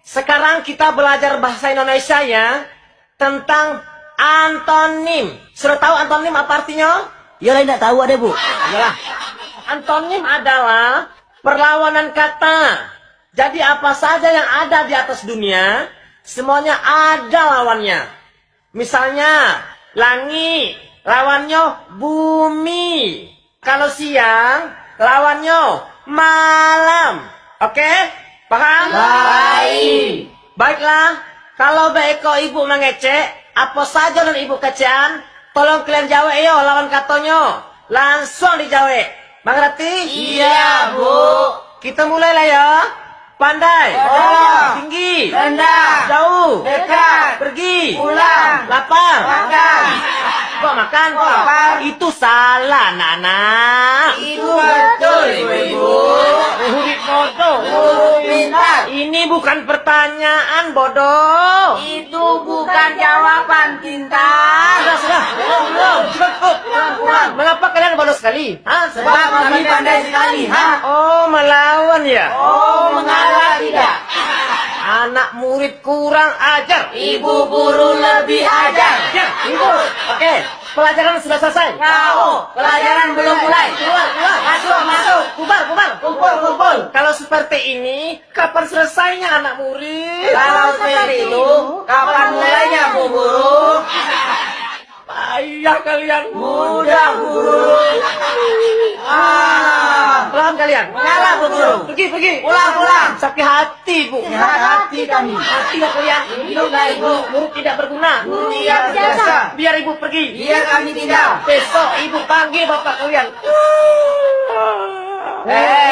Sekarang kita belajar bahasa Indonesia ya tentang antonim. Sudah tahu antonim apa artinya? Ya lain tidak tahu ada bu. Iyalah. Antonim adalah perlawanan kata. Jadi apa saja yang ada di atas dunia, semuanya ada lawannya. Misalnya, langit, lawannya bumi. Kalau siang, lawannya malam. Oke? Paham? Baik. Baiklah, kalau Beko ibu mengecek, apa saja dan ibu kecean, tolong kalian jawab yo lawan katanya. Langsung dijawab. Mengerti? Iya bu. Kita mulailah ya. Pandai, tinggi, Rendah, jauh, dekat, pergi, pulang, lapar, makan. kok makan? Lapar. Itu salah, Nana. Itu betul ibu-ibu. Murid bodoh. Pintar. Ini bukan pertanyaan bodoh. Itu bukan jawaban pintar. Sudah. Belum. Cukup. Mengapa kalian bodoh sekali? Hah? Sebab kami pandai sekali. Oh, melawan ya? Oh, mengalah tidak. Anak murid kurang ajar. Ibu guru lebih ajar. Diam, ibu. Oke, pelajaran sudah selesai. Kau, pelajaran belum mulai. Keluar. Masuk. Kumpul. Kumpul. Kalau seperti ini, kapan selesainya anak murid? Kalau seperti itu, kapan mulainya bu guru? Payah kalian. Mudah bu guru. Pelan kalian. Mengalah bu guru. Pergi. Pulang. Sakit hati, Bu. Sehat hati kami. Hati ya kalian. Hiduplah ibu. Murid tidak berguna. Guru tidak berjasa. Biar ibu pergi. Biar kami tinggal. Besok ibu panggil bapak kalian. Eh.